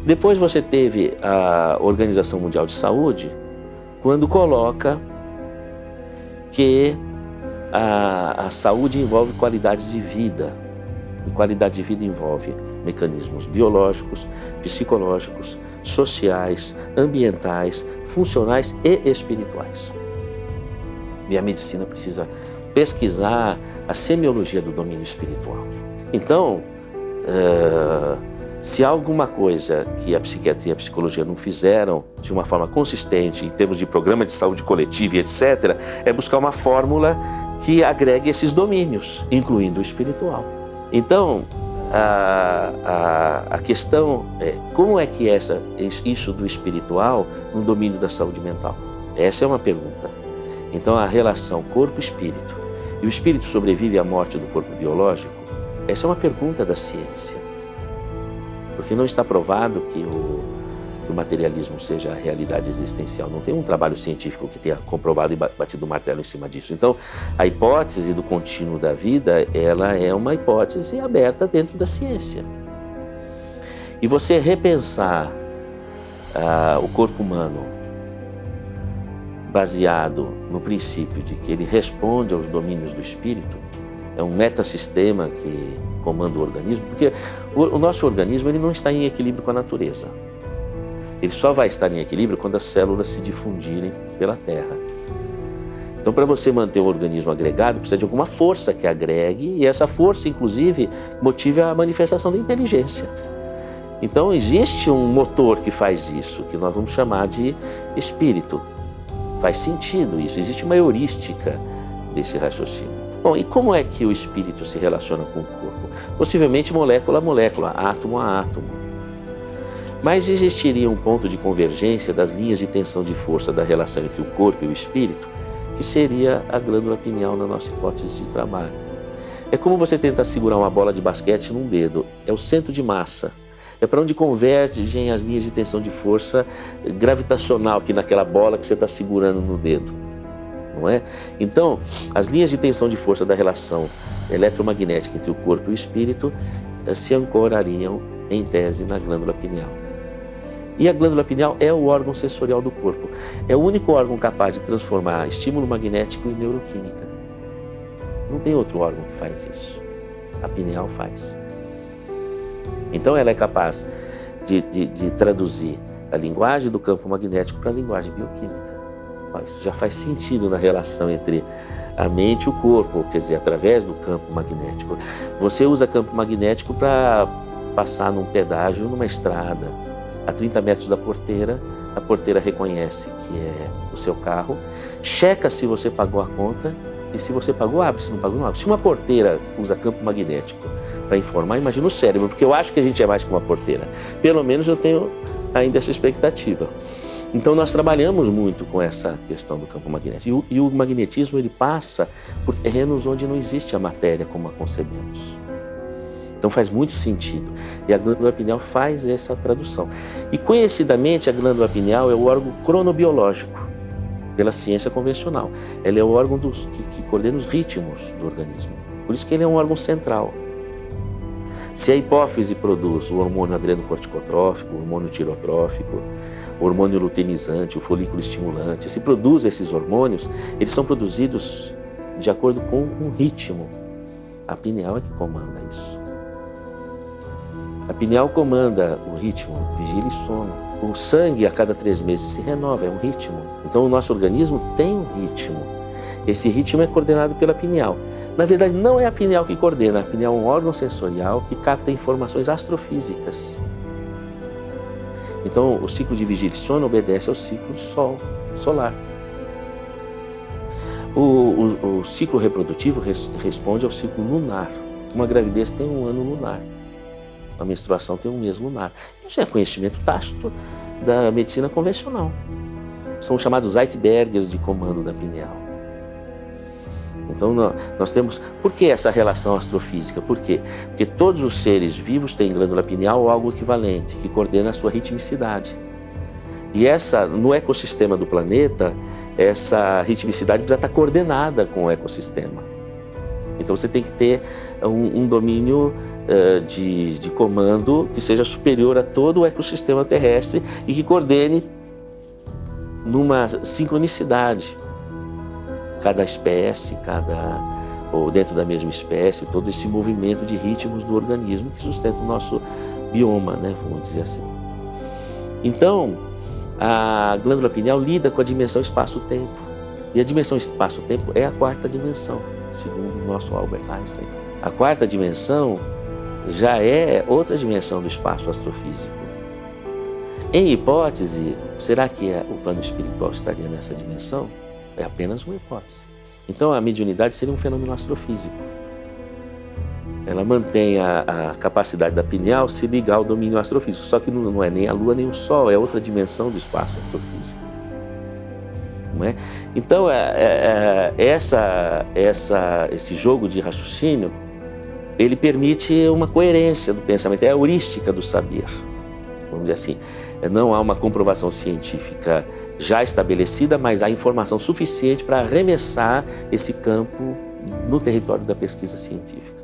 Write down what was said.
Depois você teve a Organização Mundial de Saúde, quando coloca que a saúde envolve qualidade de vida. E qualidade de vida envolve mecanismos biológicos, psicológicos, sociais, ambientais, funcionais e espirituais. E a medicina precisa pesquisar a semiologia do domínio espiritual. Então, se há alguma coisa que a psiquiatria e a psicologia não fizeram de uma forma consistente em termos de programa de saúde coletiva e etc., é buscar uma fórmula que agregue esses domínios, incluindo o espiritual. Então, a questão é como é que isso do espiritual no domínio da saúde mental? Essa é uma pergunta. Então, a relação corpo-espírito, e o espírito sobrevive à morte do corpo biológico? Essa é uma pergunta da ciência. Porque não está provado que o materialismo seja a realidade existencial. Não tem um trabalho científico que tenha comprovado e batido o martelo em cima disso. Então, a hipótese do contínuo da vida, ela é uma hipótese aberta dentro da ciência. E você repensar o corpo humano baseado no princípio de que ele responde aos domínios do espírito, é um metassistema que comanda o organismo, porque o nosso organismo ele não está em equilíbrio com a natureza. Ele só vai estar em equilíbrio quando as células se difundirem pela Terra. Então, para você manter o organismo agregado, precisa de alguma força que agregue, e essa força, inclusive, motive a manifestação da inteligência. Então, existe um motor que faz isso, que nós vamos chamar de espírito. Faz sentido isso, existe uma heurística desse raciocínio. Bom, e como é que o espírito se relaciona com o corpo? Possivelmente molécula a molécula, átomo a átomo. Mas existiria um ponto de convergência das linhas de tensão de força da relação entre o corpo e o espírito, que seria a glândula pineal na nossa hipótese de trabalho. É como você tentar segurar uma bola de basquete num dedo, é o centro de massa. É para onde convergem as linhas de tensão de força gravitacional aqui naquela bola que você está segurando no dedo, não é? Então, as linhas de tensão de força da relação eletromagnética entre o corpo e o espírito se ancorariam, em tese, na glândula pineal. E a glândula pineal é o órgão sensorial do corpo. É o único órgão capaz de transformar estímulo magnético em neuroquímica. Não tem outro órgão que faz isso. A pineal faz. Então ela é capaz de traduzir a linguagem do campo magnético para a linguagem bioquímica. Isso já faz sentido na relação entre a mente e o corpo, quer dizer, através do campo magnético. Você usa campo magnético para passar num pedágio, numa estrada, a 30 metros da porteira, a porteira reconhece que é o seu carro, checa se você pagou a conta e se você pagou, abre, se não pagou, não abre. Se uma porteira usa campo magnético para informar, imagina o cérebro, porque eu acho que a gente é mais que uma porteira. Pelo menos eu tenho ainda essa expectativa. Então nós trabalhamos muito com essa questão do campo magnético. E o magnetismo ele passa por terrenos onde não existe a matéria como a concebemos. Então faz muito sentido. E a glândula pineal faz essa tradução. E conhecidamente a glândula pineal é o órgão cronobiológico, pela ciência convencional. Ela é o órgão que coordena os ritmos do organismo. Por isso que ele é um órgão central. Se a hipófise produz o hormônio adrenocorticotrófico, o hormônio tirotrófico, o hormônio luteinizante, o folículo estimulante, se produz esses hormônios, eles são produzidos de acordo com um ritmo. A pineal é que comanda isso. A pineal comanda o ritmo, vigília e sono. O sangue a cada 3 meses se renova, é um ritmo. Então o nosso organismo tem um ritmo. Esse ritmo é coordenado pela pineal. Na verdade, não é a pineal que coordena, a pineal é um órgão sensorial que capta informações astrofísicas. Então, o ciclo de vigília e sono obedece ao ciclo solar. O ciclo reprodutivo responde ao ciclo lunar. Uma gravidez tem um ano lunar. A menstruação tem um mês lunar. Isso é conhecimento tácito da medicina convencional. São chamados icebergs de comando da pineal. Então, nós temos... Por que essa relação astrofísica? Por quê? Porque todos os seres vivos têm glândula pineal ou algo equivalente, que coordena a sua ritmicidade. E no ecossistema do planeta, essa ritmicidade precisa estar coordenada com o ecossistema. Então você tem que ter um domínio de comando que seja superior a todo o ecossistema terrestre e que coordene numa sincronicidade cada espécie, ou dentro da mesma espécie, todo esse movimento de ritmos do organismo que sustenta o nosso bioma, né, vamos dizer assim. Então, a glândula pineal lida com a dimensão espaço-tempo. E a dimensão espaço-tempo é a quarta dimensão, segundo o nosso Albert Einstein. A quarta dimensão já é outra dimensão do espaço astrofísico. Em hipótese, será que o plano espiritual estaria nessa dimensão? É apenas uma hipótese. Então, a mediunidade seria um fenômeno astrofísico. Ela mantém a capacidade da pineal se ligar ao domínio astrofísico, só que não é nem a Lua nem o Sol, é outra dimensão do espaço astrofísico. Não é? Então, esse jogo de raciocínio, ele permite uma coerência do pensamento, é a heurística do saber. Vamos dizer assim, não há uma comprovação científica já estabelecida, mas há informação suficiente para arremessar esse campo no território da pesquisa científica.